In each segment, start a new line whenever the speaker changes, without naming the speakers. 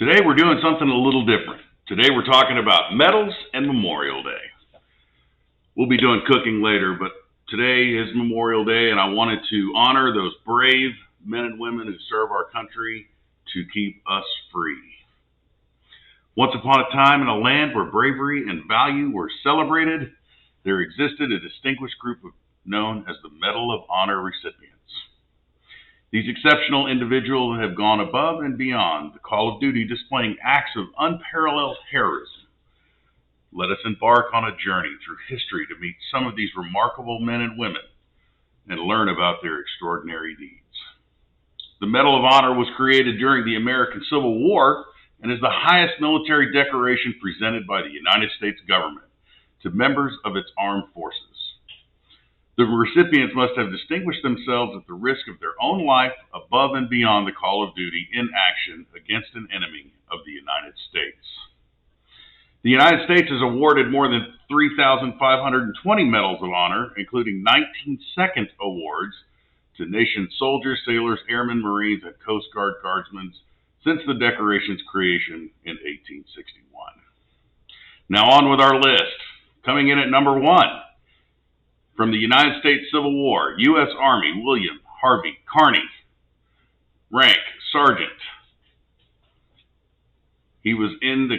Today we're doing something a little different. Today we're talking about medals and Memorial Day. We'll be doing cooking later, but today is Memorial Day and I wanted to honor those brave men and women who serve our country to keep us free. Once upon a time in a land where bravery and value were celebrated, there existed a distinguished group known as the Medal of Honor recipients. These exceptional individuals have gone above and beyond the call of duty, displaying acts of unparalleled heroism. Let us embark on a journey through history to meet some of these remarkable men and women and learn about their extraordinary deeds. The Medal of Honor was created during the American Civil War and is the highest military decoration presented by the United States government to members of its armed forces. The recipients must have distinguished themselves at the risk of their own life above and beyond the call of duty in action against an enemy of the United States. The United States has awarded more than 3,520 medals of honor, including 19 second awards to nation's soldiers, sailors, airmen, Marines, and Coast Guard guardsmen since the decoration's creation in 1861. Now on with our list. Coming in at number 1. From the United States Civil War, U.S. Army, William Harvey Carney, rank Sergeant. He was in the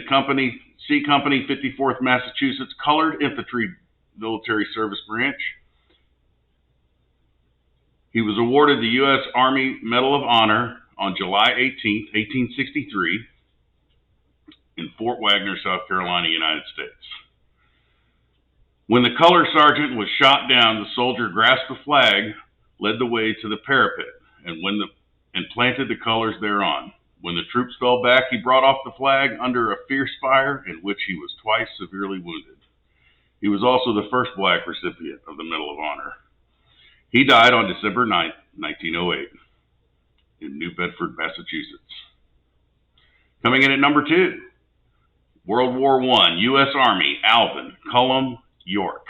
C Company, 54th Massachusetts Colored Infantry Military Service Branch. He was awarded the U.S. Army Medal of Honor on July 18, 1863, in Fort Wagner, South Carolina, United States. When the color sergeant was shot down, the soldier grasped the flag, led the way to the parapet, and planted the colors thereon. When the troops fell back, he brought off the flag under a fierce fire in which he was twice severely wounded. He was also the first black recipient of the Medal of Honor. He died on December 9, 1908, in New Bedford, Massachusetts. Coming in at number 2, World War I, U.S. Army, Alvin C. York.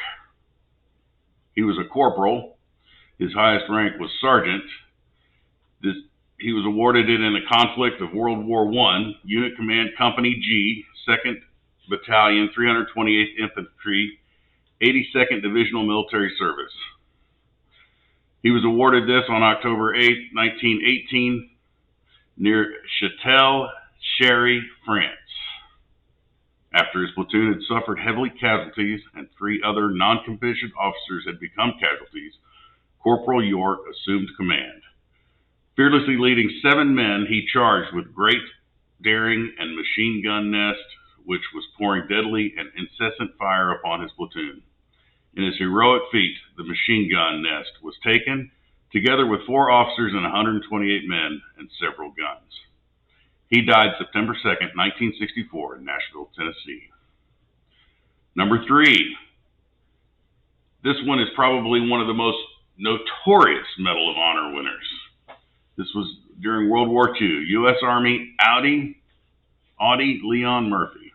He was a corporal. His highest rank was sergeant. He was awarded it in a conflict of World War I, Unit Command Company G, 2nd Battalion, 328th Infantry, 82nd Divisional Military Service. He was awarded this on October 8, 1918, near Châtel, Sherry, France. After his platoon had suffered heavy casualties and 3 other non-commissioned officers had become casualties, Corporal York assumed command. Fearlessly leading 7 men, he charged with great daring and machine gun nest, which was pouring deadly and incessant fire upon his platoon. In his heroic feat, the machine gun nest was taken, together with 4 officers and 128 men and several guns. He died September 2nd, 1964 in Nashville, Tennessee. Number 3. This one is probably one of the most notorious Medal of Honor winners. This was during World War II, U.S. Army, Audie Murphy.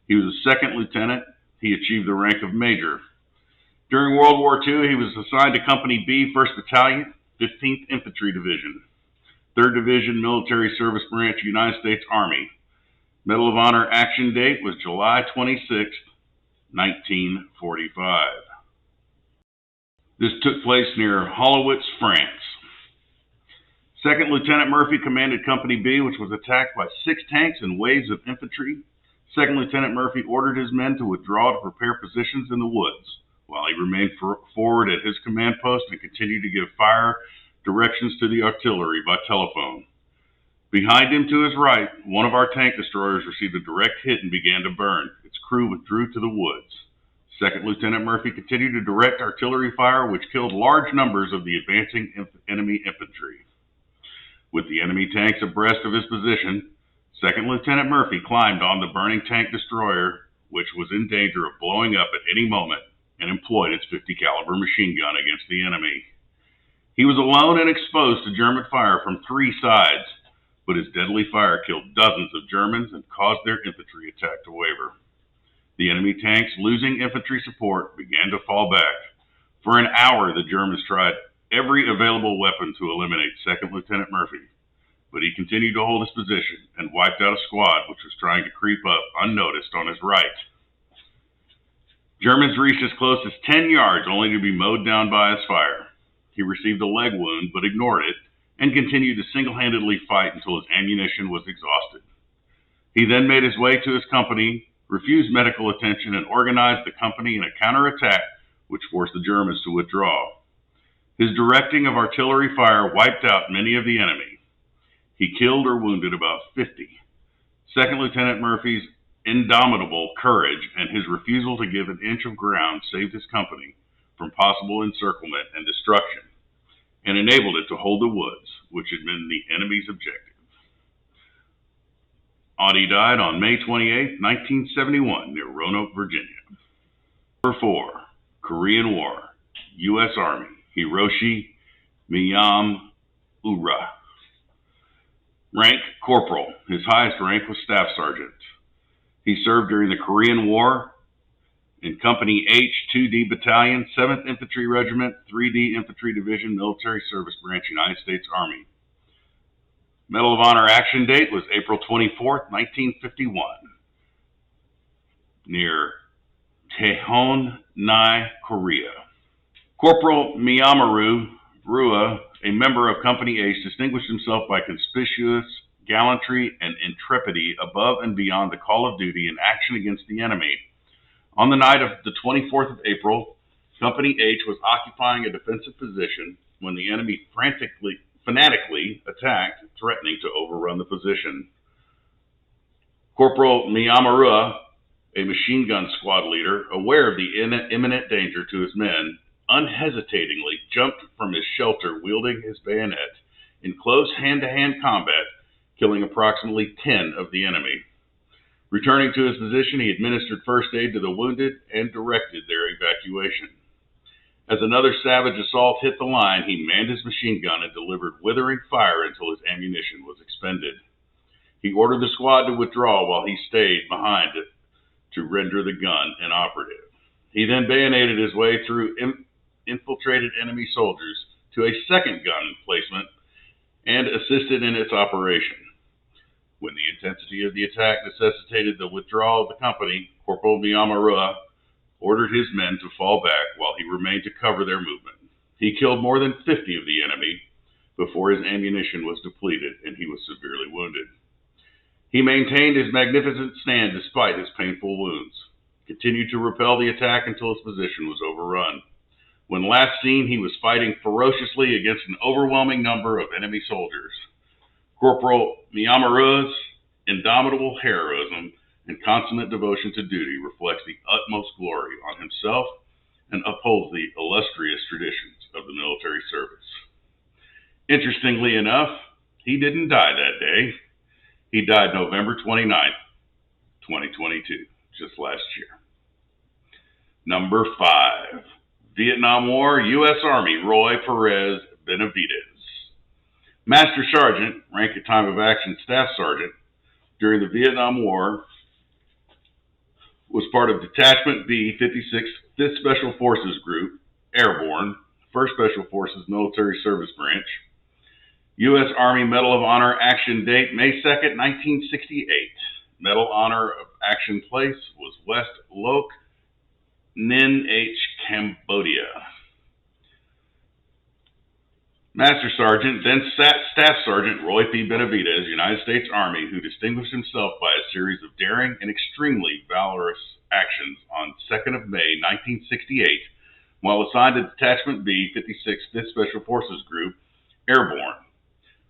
He was a 2nd lieutenant. He achieved the rank of major. During World War II, he was assigned to Company B, 1st Battalion, 15th Infantry Division, 3rd Division Military Service Branch, United States Army. Medal of Honor action date was July 26, 1945. This took place near Hollowitz, France. 2nd Lieutenant Murphy commanded Company B, which was attacked by 6 tanks and waves of infantry. 2nd Lieutenant Murphy ordered his men to withdraw to prepare positions in the woods, while he remained forward at his command post and continued to give fire directions to the artillery by telephone. Behind him to his right, one of our tank destroyers received a direct hit and began to burn. Its crew withdrew to the woods. 2nd Lieutenant Murphy continued to direct artillery fire, which killed large numbers of the advancing enemy infantry. With the enemy tanks abreast of his position, 2nd Lieutenant Murphy climbed on the burning tank destroyer, which was in danger of blowing up at any moment, and employed its .50 caliber machine gun against the enemy. He was alone and exposed to German fire from 3 sides, but his deadly fire killed dozens of Germans and caused their infantry attack to waver. The enemy tanks, losing infantry support, began to fall back. For an hour, the Germans tried every available weapon to eliminate 2nd Lieutenant Murphy, but he continued to hold his position and wiped out a squad which was trying to creep up unnoticed on his right. Germans reached as close as 10 yards only to be mowed down by his fire. He received a leg wound but ignored it and continued to single-handedly fight until his ammunition was exhausted. He then made his way to his company, refused medical attention, and organized the company in a counterattack which forced the Germans to withdraw. His directing of artillery fire wiped out many of the enemy. He killed or wounded about 50. Second Lieutenant Murphy's indomitable courage and his refusal to give an inch of ground saved his company from possible encirclement and destruction, and enabled it to hold the woods, which had been the enemy's objective. Audie died on May 28, 1971, near Roanoke, Virginia. Number 4. Korean War, U.S. Army, Hiroshi Miyamura. Rank, Corporal. His highest rank was Staff Sergeant. He served during the Korean War in Company H, 2D Battalion, 7th Infantry Regiment, 3D Infantry Division, Military Service Branch, United States Army. Medal of Honor action date was April 24, 1951, near Daejeon, Korea. Corporal Miyamura, a member of Company H, distinguished himself by conspicuous gallantry and intrepidity above and beyond the call of duty in action against the enemy. On the night of the 24th of April, Company H was occupying a defensive position when the enemy fanatically attacked, threatening to overrun the position. Corporal Miyamura, a machine gun squad leader, aware of the imminent danger to his men, unhesitatingly jumped from his shelter wielding his bayonet in close hand-to-hand combat, killing approximately 10 of the enemy. Returning to his position, he administered first aid to the wounded and directed their evacuation. As another savage assault hit the line, he manned his machine gun and delivered withering fire until his ammunition was expended. He ordered the squad to withdraw while he stayed behind to render the gun inoperative. He then bayoneted his way through infiltrated enemy soldiers to a second gun emplacement and assisted in its operation. When the intensity of the attack necessitated the withdrawal of the company, Corporal Miyamura ordered his men to fall back while he remained to cover their movement. He killed more than 50 of the enemy before his ammunition was depleted and he was severely wounded. He maintained his magnificent stand despite his painful wounds, continued to repel the attack until his position was overrun. When last seen, he was fighting ferociously against an overwhelming number of enemy soldiers. Corporal Miyamura's indomitable heroism and consummate devotion to duty reflects the utmost glory on himself and upholds the illustrious traditions of the military service. Interestingly enough, he didn't die that day. He died November 29, 2022, just last year. Number 5. Vietnam War, U.S. Army, Roy Perez Benavidez. Master Sergeant, rank at time of action Staff Sergeant, during the Vietnam War, was part of Detachment B, 56th 5th Special Forces Group, Airborne, 1st Special Forces Military Service Branch. U.S. Army Medal of Honor action date, May 2nd, 1968. Medal Honor of action place was West Loc Ninh H, Cambodia. Master Sergeant, then Staff Sergeant Roy P. Benavidez, United States Army, who distinguished himself by a series of daring and extremely valorous actions on 2nd of May, 1968, while assigned to Detachment B, 56th 5th Special Forces Group, Airborne,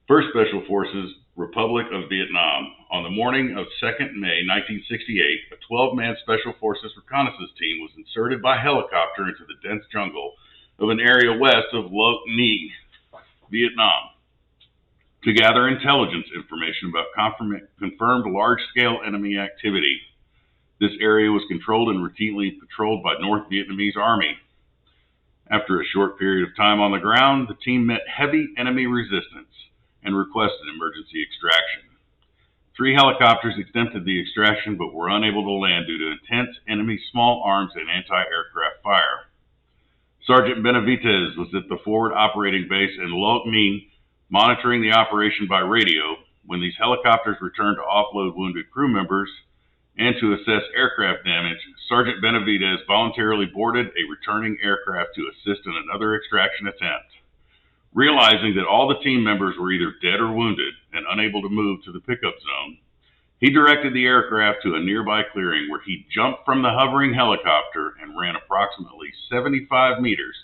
1st Special Forces, Republic of Vietnam. On the morning of 2nd May, 1968, a 12-man Special Forces reconnaissance team was inserted by helicopter into the dense jungle of an area west of Loc Ninh, Vietnam, to gather intelligence information about confirmed large-scale enemy activity. This area was controlled and routinely patrolled by North Vietnamese Army. After a short period of time on the ground, the team met heavy enemy resistance and requested emergency extraction. 3 helicopters attempted the extraction but were unable to land due to intense enemy small arms and anti-aircraft fire. Sergeant Benavidez was at the forward operating base in Loc Ninh Monitoring the operation by radio, when these helicopters returned to offload wounded crew members and to assess aircraft damage, Sergeant BENAVIDEZ voluntarily boarded a returning aircraft to assist in another extraction attempt. Realizing that all the team members were either dead or wounded and unable to move to the pickup zone, he directed the aircraft to a nearby clearing where he jumped from the hovering helicopter and ran approximately 75 meters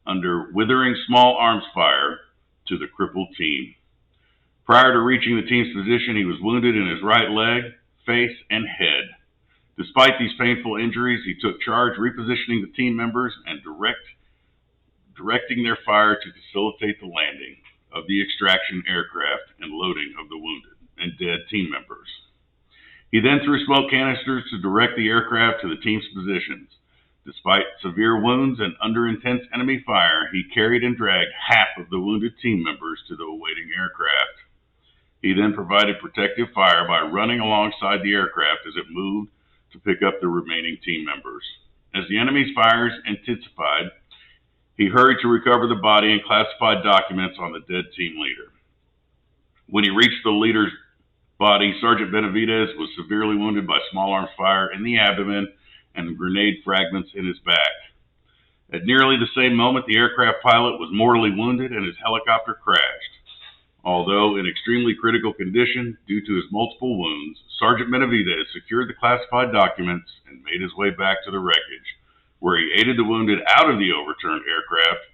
under withering small arms fire to the crippled team. Prior to reaching the team's position, he was wounded in his right leg, face, and head. Despite these painful injuries, he took charge, repositioning the team members and directing their fire to facilitate the landing of the extraction aircraft and loading of the wounded and dead team members. He then threw smoke canisters to direct the aircraft to the team's positions. Despite severe wounds and under intense enemy fire, he carried and dragged half of the wounded team members to the awaiting aircraft. He then provided protective fire by running alongside the aircraft as it moved to pick up the remaining team members. As the enemy's fires intensified, he hurried to recover the body and classified documents on the dead team leader. When he reached the leader's body, Sergeant BENAVIDEZ was severely wounded by small arms fire in the abdomen and grenade fragments in his back. At nearly the same moment, the aircraft pilot was mortally wounded and his helicopter crashed. Although in extremely critical condition due to his multiple wounds, Sergeant BENAVIDEZ secured the classified documents and made his way back to the wreckage, where he aided the wounded out of the overturned aircraft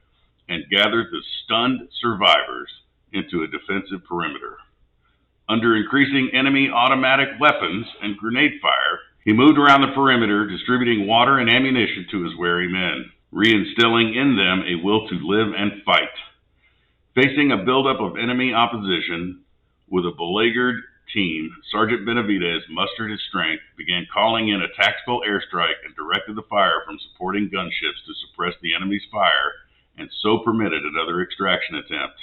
and gathered the stunned survivors into a defensive perimeter. Under increasing enemy automatic weapons and grenade fire, he moved around the perimeter, distributing water and ammunition to his weary men, reinstilling in them a will to live and fight. Facing a buildup of enemy opposition with a beleaguered team, Sergeant BENAVIDEZ mustered his strength, began calling in a tactical airstrike, and directed the fire from supporting gunships to suppress the enemy's fire, and so permitted another extraction attempt.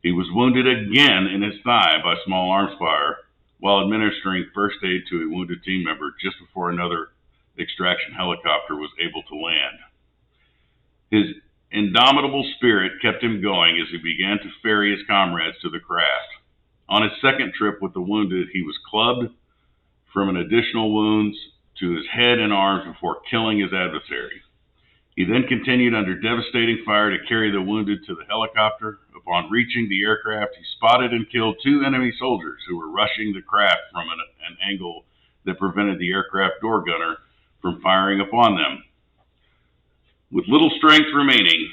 He was wounded again in his thigh by small arms fire while administering first aid to a wounded team member just before another extraction helicopter was able to land. His indomitable spirit kept him going as he began to ferry his comrades to the craft. On his second trip with the wounded, he was clubbed from an additional wounds to his head and arms before killing his adversary. He then continued under devastating fire to carry the wounded to the helicopter. Upon reaching the aircraft, he spotted and killed 2 enemy soldiers who were rushing the craft from an angle that prevented the aircraft door gunner from firing upon them. With little strength remaining,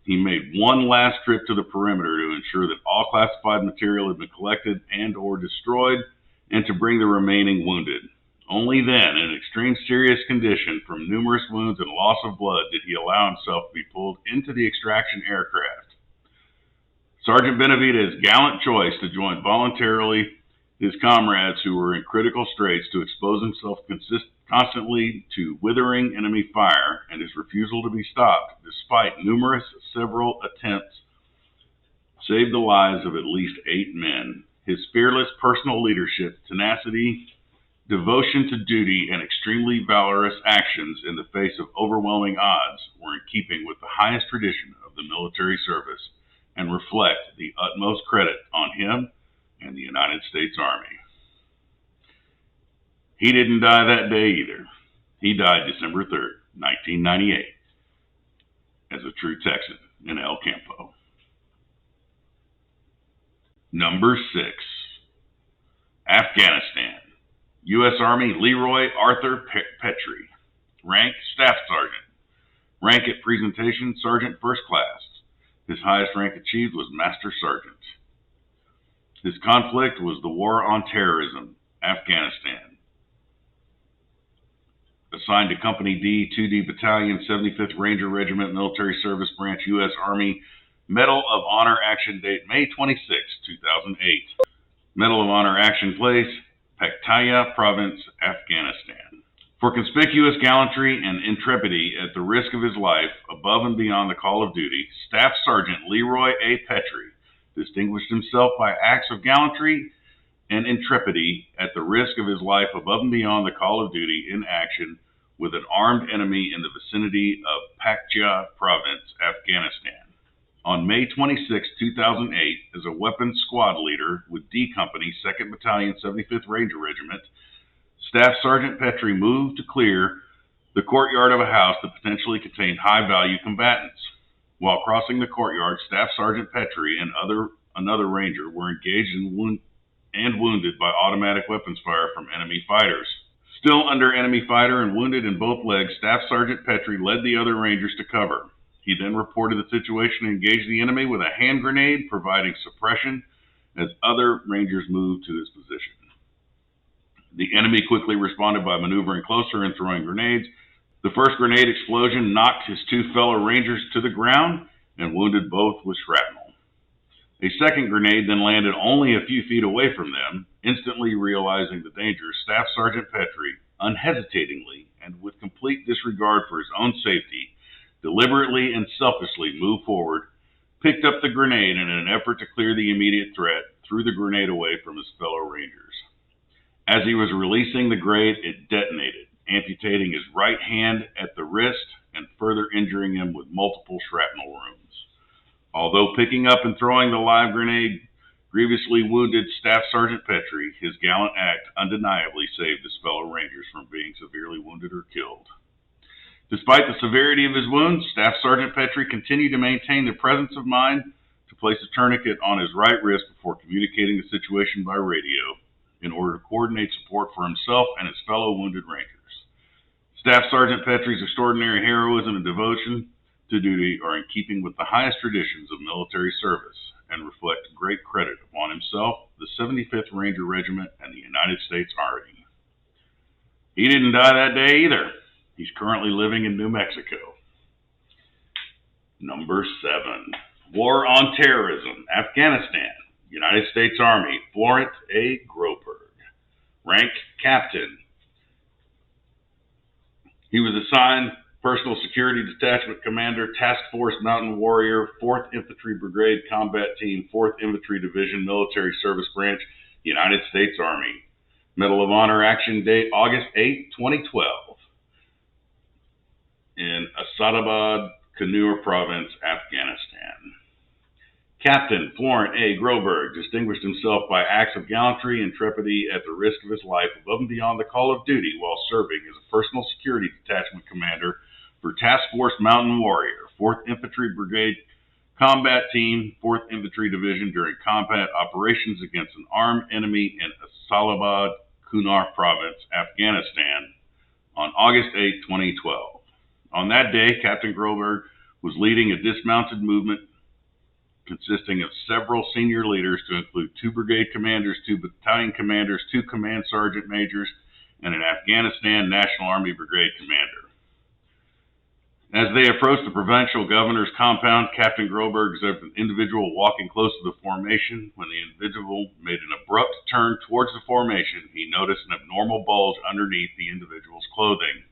he made one last trip to the perimeter to ensure that all classified material had been collected and or destroyed, and to bring the remaining wounded. Only then, in extreme serious condition from numerous wounds and loss of blood, did he allow himself to be pulled into the extraction aircraft. Sergeant BENAVIDEZ's gallant choice to join voluntarily his comrades who were in critical straits to expose himself constantly to withering enemy fire, and his refusal to be stopped, despite numerous several attempts, saved the lives of at least 8 men. His fearless personal leadership, tenacity, devotion to duty, and extremely valorous actions in the face of overwhelming odds were in keeping with the highest tradition of the military service and reflect the utmost credit on him and the United States Army. He didn't die that day either. He died December 3rd, 1998, as a true Texan in El Campo. Number 6, Afghanistan. U.S. Army Leroy Arthur Petry. Rank, Staff Sergeant. Rank at presentation, Sergeant First Class. His highest rank achieved was Master Sergeant. His conflict was the War on Terrorism, Afghanistan. Assigned to Company D, 2D Battalion, 75th Ranger Regiment, Military Service Branch, U.S. Army. Medal of Honor action date, May 26, 2008. Medal of Honor action place, Paktia Province, Afghanistan. For conspicuous gallantry and intrepidity at the risk of his life, above and beyond the call of duty, Staff Sergeant Leroy A. Petry distinguished himself by acts of gallantry and intrepidity at the risk of his life above and beyond the call of duty in action with an armed enemy in the vicinity of Paktia Province, Afghanistan, On May 26, 2008, as a weapons squad leader with D Company, 2nd Battalion, 75th Ranger Regiment, Staff Sergeant Petry moved to clear the courtyard of a house that potentially contained high-value combatants. While crossing the courtyard, Staff Sergeant Petry and another ranger were engaged and wounded by automatic weapons fire from enemy fighters. Still under enemy fire and wounded in both legs, Staff Sergeant Petry led the other rangers to cover. He then reported the situation and engaged the enemy with a hand grenade, providing suppression as other rangers moved to his position. The enemy quickly responded by maneuvering closer and throwing grenades. The first grenade explosion knocked his two fellow rangers to the ground and wounded both with shrapnel. A second grenade then landed only a few feet away from them. Instantly realizing the danger, Staff Sergeant Petry, unhesitatingly and with complete disregard for his own safety, deliberately and selfishly moved forward, picked up the grenade, and in an effort to clear the immediate threat, threw the grenade away from his fellow rangers. As he was releasing the grenade, it detonated, amputating his right hand at the wrist and further injuring him with multiple shrapnel wounds. Although picking up and throwing the live grenade grievously wounded Staff Sergeant Petry, his gallant act undeniably saved his fellow rangers from being severely wounded or killed. Despite the severity of his wounds, Staff Sergeant Petry continued to maintain the presence of mind to place a tourniquet on his right wrist before communicating the situation by radio in order to coordinate support for himself and his fellow wounded rangers. Staff Sergeant Petry's extraordinary heroism and devotion to duty are in keeping with the highest traditions of military service and reflect great credit upon himself, the 75th Ranger Regiment, and the United States Army. He didn't die that day either. He's currently living in New Mexico. Number 7, War on Terrorism, Afghanistan, United States Army, Florent A. GROBERG. Rank, Captain. He was assigned Personal Security Detachment Commander, Task Force Mountain Warrior, 4th Infantry Brigade Combat Team, 4th Infantry Division, Military Service Branch, United States Army. Medal of Honor Action Date, August 8, 2012. In Asadabad, Kannur Province, Afghanistan. Captain Florent A. GROBERG distinguished himself by acts of gallantry and intrepidity at the risk of his life above and beyond the call of duty while serving as a Personal Security Detachment Commander for Task Force Mountain Warrior, 4th Infantry Brigade Combat Team, 4th Infantry Division during combat operations against an armed enemy in Asadabad, Kannur Province, Afghanistan on August 8, 2012. On that day, Captain GROBERG was leading a dismounted movement consisting of several senior leaders to include 2 brigade commanders, 2 battalion commanders, 2 command sergeant majors, and an Afghanistan National Army Brigade commander. As they approached the provincial governor's compound, Captain GROBERG observed an individual walking close to the formation. When the individual made an abrupt turn towards the formation, he noticed an abnormal bulge underneath the individual's clothing.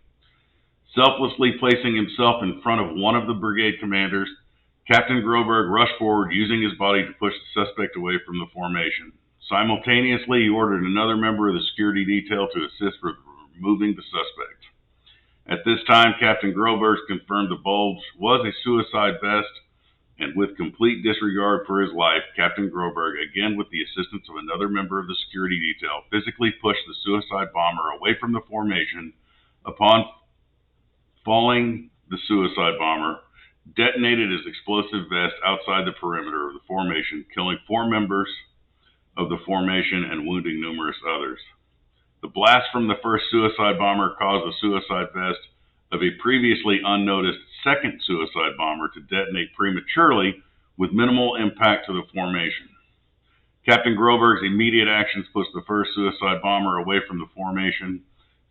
Selflessly placing himself in front of one of the brigade commanders, Captain GROBERG rushed forward, using his body to push the suspect away from the formation. Simultaneously, he ordered another member of the security detail to assist with removing the suspect. At this time, Captain GROBERG confirmed the bulge was a suicide vest, and with complete disregard for his life, Captain GROBERG, again with the assistance of another member of the security detail, physically pushed the suicide bomber away from the formation. Upon falling, the suicide bomber detonated his explosive vest outside the perimeter of the formation, killing 4 members of the formation and wounding numerous others. The blast from the first suicide bomber caused the suicide vest of a previously unnoticed second suicide bomber to detonate prematurely with minimal impact to the formation. Captain GROBERG's immediate actions pushed the first suicide bomber away from the formation,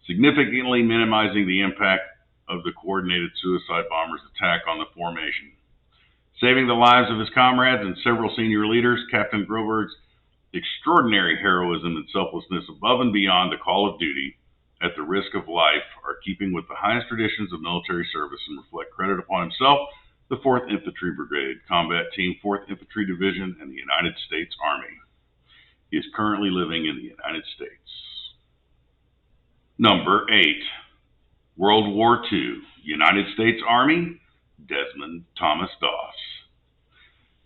significantly minimizing the impact of the coordinated suicide bomber's attack on the formation. Saving the lives of his comrades and several senior leaders, Captain GROBERG's extraordinary heroism and selflessness above and beyond the call of duty at the risk of life are keeping with the highest traditions of military service and reflect credit upon himself, the 4th Infantry Brigade Combat Team, 4th Infantry Division, and the United States Army. He is currently living in the United States. Number 8. World War II, United States Army, Desmond Thomas Doss.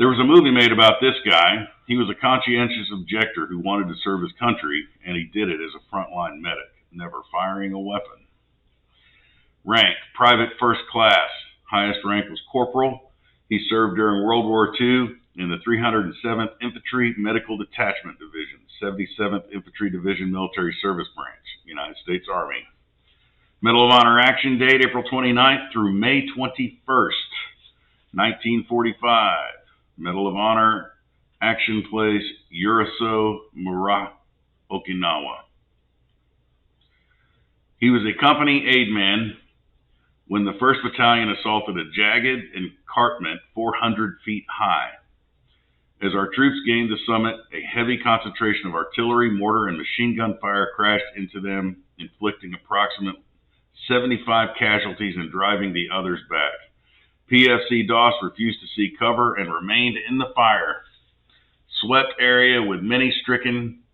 There was a movie made about this guy. He was a conscientious objector who wanted to serve his country, and he did it as a frontline medic, never firing a weapon. Rank, Private First Class. Highest rank was Corporal. He served during World War II in the 307th Infantry Medical Detachment Division, 77th Infantry Division Military Service Branch, United States Army. Medal of Honor action date, April 29th through May 21st, 1945. Medal of Honor action place, Uraso Mura, Okinawa. He was a company aidman when the 1st Battalion assaulted a jagged encampment 400 feet high. As our troops gained the summit, a heavy concentration of artillery, mortar, and machine gun fire crashed into them, inflicting approximately 75 casualties and driving the others back. PFC DOS refused to see cover and remained in the fire. Swept area with many stricken,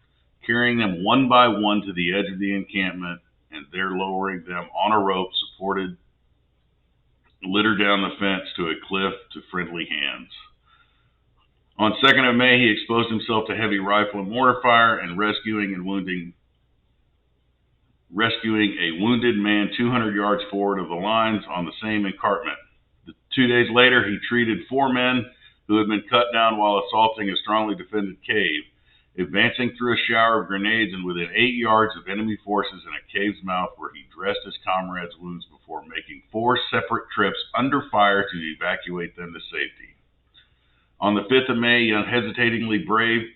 carrying them one by one to the edge of the encampment, and there lowering them on a rope supported litter down the fence to a cliff to friendly hands. On 2nd of May, he exposed himself to heavy rifle and mortar fire and rescuing a wounded man 200 yards forward of the lines on the same encampment. 2 days later, he treated 4 men who had been cut down while assaulting a strongly defended cave, advancing through a shower of grenades and within 8 yards of enemy forces in a cave's mouth, where he dressed his comrades' wounds before making 4 separate trips under fire to evacuate them to safety. On the 5th of May, he unhesitatingly braved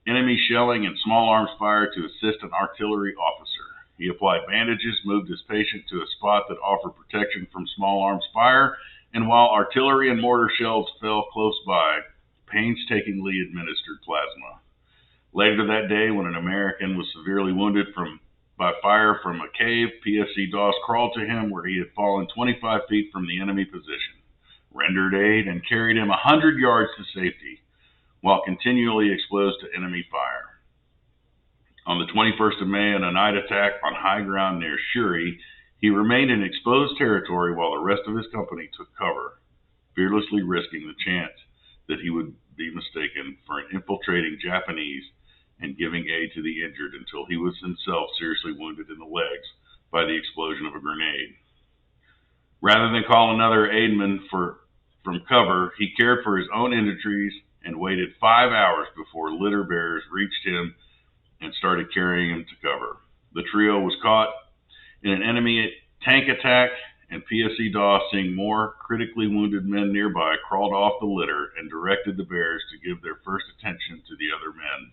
enemy shelling and small arms fire to assist an artillery officer. He applied bandages, moved his patient to a spot that offered protection from small arms fire, and while artillery and mortar shells fell close by, painstakingly administered plasma. Later that day, when an American was severely wounded by fire from a cave, PFC DOS crawled to him where he had fallen 25 feet from the enemy position, rendered aid, and carried him 100 yards to safety, while continually exposed to enemy fire. On the 21st of May, in a night attack on high ground near Shuri, he remained in exposed territory while the rest of his company took cover, fearlessly risking the chance that he would be mistaken for an infiltrating Japanese and giving aid to the injured until he was himself seriously wounded in the legs by the explosion of a grenade. Rather than call another aidman from cover, he cared for his own injuries and waited 5 hours before litter bearers reached him and started carrying him to cover. The trio was caught in an enemy tank attack, and PFC DOS, seeing more critically wounded men nearby, crawled off the litter and directed the bearers to give their first attention to the other men.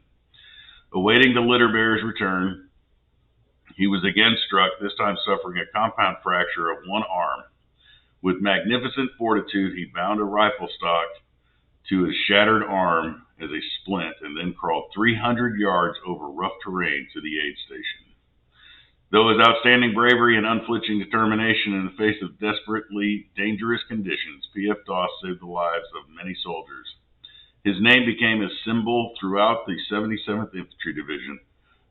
Awaiting the litter bearers' return, he was again struck, this time suffering a compound fracture of one arm. With magnificent fortitude, he bound a rifle stock to his shattered arm as a splint and then crawled 300 yards over rough terrain to the aid station. Though his outstanding bravery and unflinching determination in the face of desperately dangerous conditions, PF DOS saved the lives of many soldiers. His name became a symbol throughout the 77th Infantry Division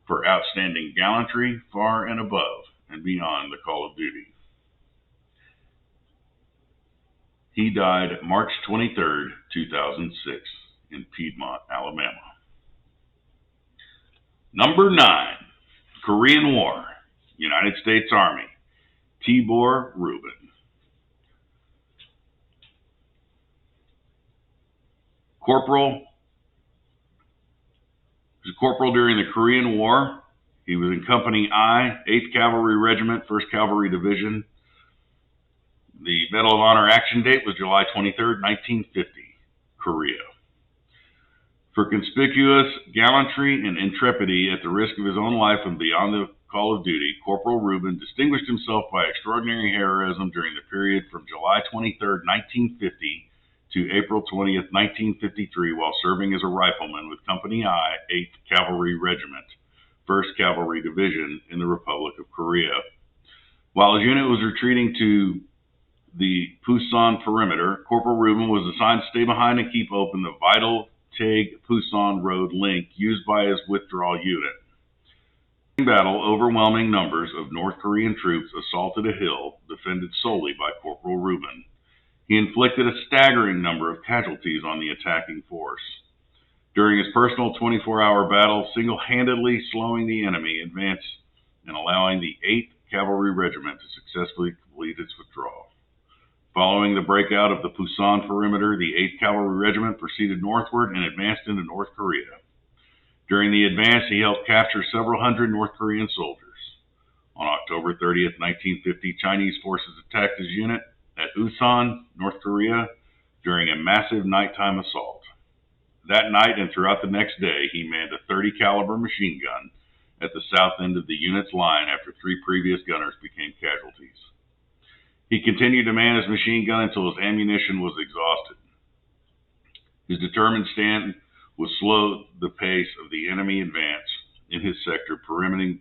for outstanding gallantry far and above and beyond the call of duty. He died March 23, 2006, in Piedmont, Alabama. Number 9, Korean War, United States Army, TIBOR, RUBIN. Corporal. He was a corporal during the Korean War. He was in Company I, 8th Cavalry Regiment, 1st Cavalry Division. The Medal of Honor action date was July 23, 1950, Korea. For conspicuous gallantry and intrepidity at the risk of his own life and beyond the call of duty, Corporal RUBIN distinguished himself by extraordinary heroism during the period from July 23, 1950 to April 20, 1953, while serving as a rifleman with Company I, 8th Cavalry Regiment, 1st Cavalry Division in the Republic of Korea. While his unit was retreating to the Pusan perimeter, Corporal RUBIN was assigned to stay behind and keep open the vital Taeg-Pusan Road link used by his withdrawal unit. In battle, overwhelming numbers of North Korean troops assaulted a hill defended solely by Corporal RUBIN. He inflicted a staggering number of casualties on the attacking force. During his personal 24-hour battle, single-handedly slowing the enemy advance and allowing the 8th Cavalry Regiment to successfully complete its withdrawal. Following the breakout of the Pusan perimeter, the 8th Cavalry Regiment proceeded northward and advanced into North Korea. During the advance, he helped capture several hundred North Korean soldiers. On October 30th, 1950, Chinese forces attacked his unit at Usan, North Korea, during a massive nighttime assault. That night and throughout the next day, he manned a .30 caliber machine gun at the south end of the unit's line after 3 previous gunners became casualties. He continued to man his machine gun until his ammunition was exhausted. His determined stand would slow the pace of the enemy advance in his sector, permitting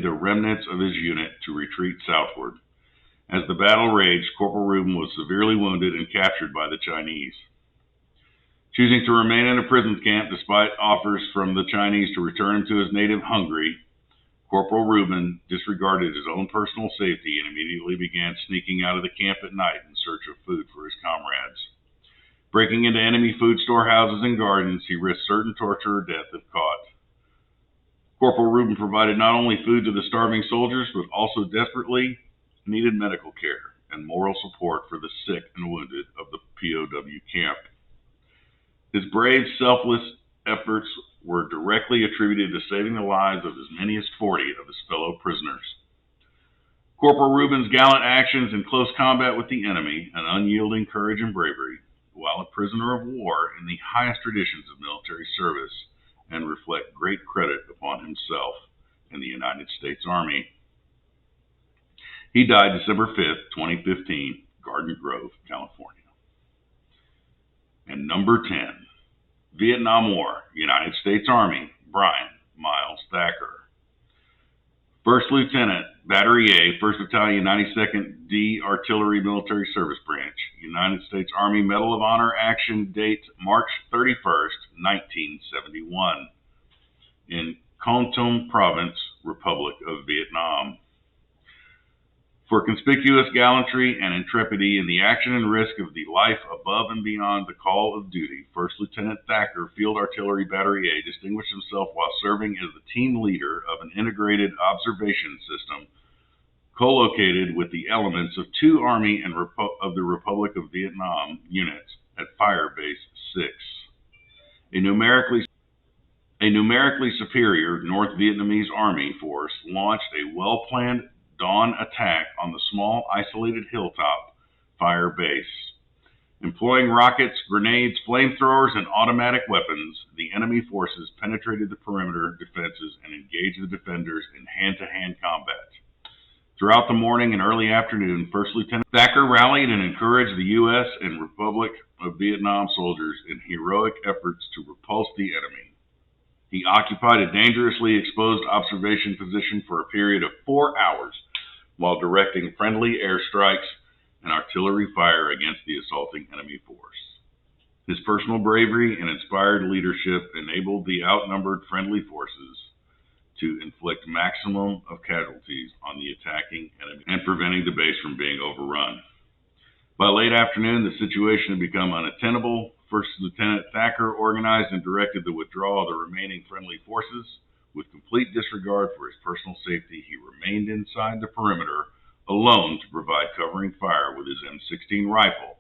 the remnants of his unit to retreat southward. As the battle raged, Corporal Rubin was severely wounded and captured by the Chinese. Choosing to remain in a prison camp despite offers from the Chinese to return him to his native Hungary, Corporal Rubin disregarded his own personal safety and immediately began sneaking out of the camp at night in search of food for his comrades. Breaking into enemy food storehouses and gardens, he risked certain torture or death if caught. Corporal Rubin provided not only food to the starving soldiers, but also desperately needed medical care and moral support for the sick and wounded of the POW camp. His brave, selfless efforts were directly attributed to saving the lives of as many as 40 of his fellow prisoners. Corporal Rubin's gallant actions in close combat with the enemy, an unyielding courage and bravery, while a prisoner of war in the highest traditions of military service, and reflect great credit upon himself and the United States Army. He died December 5th, 2015, Garden Grove, California. And number 10, Vietnam War, United States Army, Brian Miles Thacker. First Lieutenant, Battery A, 1st Battalion, 92nd D Artillery Military Service Branch, United States Army Medal of Honor, action date March 31st, 1971, in Con Tum Province, Republic of Vietnam. For conspicuous gallantry and intrepidity in the action and risk of the life above and beyond the call of duty, 1st Lieutenant Thacker, Field Artillery Battery A, distinguished himself while serving as the team leader of an integrated observation system co-located with the elements of 2 Army and of the Republic of Vietnam units at Fire Base 6. A numerically superior North Vietnamese Army force launched a well-planned dawn attack on the small, isolated hilltop fire base. Employing rockets, grenades, flamethrowers, and automatic weapons, the enemy forces penetrated the perimeter defenses and engaged the defenders in hand-to-hand combat. Throughout the morning and early afternoon, 1st Lieutenant Thacker rallied and encouraged the U.S. and Republic of Vietnam soldiers in heroic efforts to repulse the enemy. He occupied a dangerously exposed observation position for a period of 4 hours while directing friendly airstrikes and artillery fire against the assaulting enemy force. His personal bravery and inspired leadership enabled the outnumbered friendly forces to inflict maximum of casualties on the attacking enemy and preventing the base from being overrun. By late afternoon, the situation had become unattainable. 1st Lieutenant Thacker organized and directed the withdrawal of the remaining friendly forces. With complete disregard for his personal safety, he remained inside the perimeter alone to provide covering fire with his M16 rifle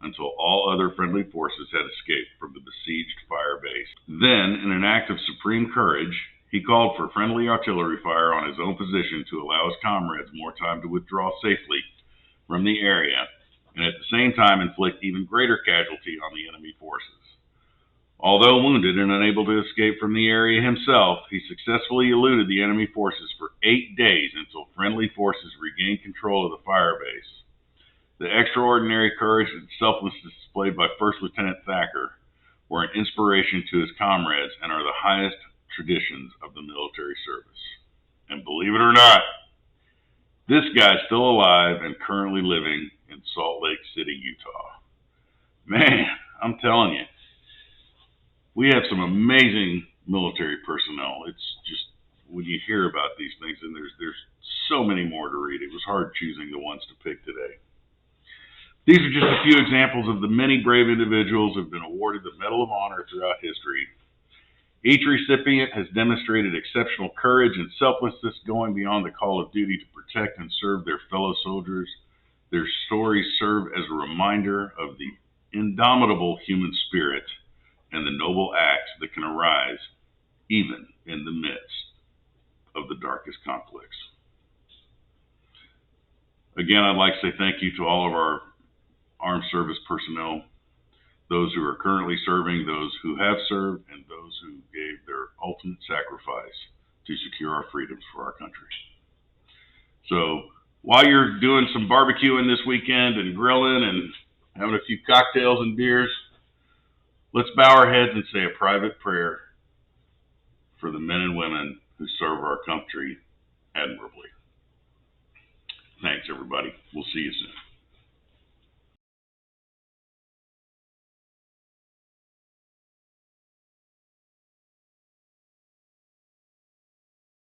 until all other friendly forces had escaped from the besieged fire base. Then, in an act of supreme courage, he called for friendly artillery fire on his own position to allow his comrades more time to withdraw safely from the area and at the same time inflict even greater casualty on the enemy forces. Although wounded and unable to escape from the area himself, he successfully eluded the enemy forces for 8 days until friendly forces regained control of the fire base. The extraordinary courage and selflessness displayed by 1st Lieutenant Thacker were an inspiration to his comrades and are the highest traditions of the military service. And believe it or not, this guy's still alive and currently living in Salt Lake City, Utah. Man, I'm telling you, we have some amazing military personnel. It's just, when you hear about these things, and there's so many more to read, it was hard choosing the ones to pick today. These are just a few examples of the many brave individuals who have been awarded the Medal of Honor throughout history. Each recipient has demonstrated exceptional courage and selflessness, going beyond the call of duty to protect and serve their fellow soldiers. Their stories serve as a reminder of the indomitable human spirit and the noble acts that can arise even in the midst of the darkest conflicts. Again, I'd like to say thank you to all of our armed service personnel, those who are currently serving, those who have served, and those who gave their ultimate sacrifice to secure our freedoms for our country. So while you're doing some barbecuing this weekend and grilling and having a few cocktails and beers, let's bow our heads and say a private prayer for the men and women who serve our country admirably. Thanks, everybody. We'll see you soon.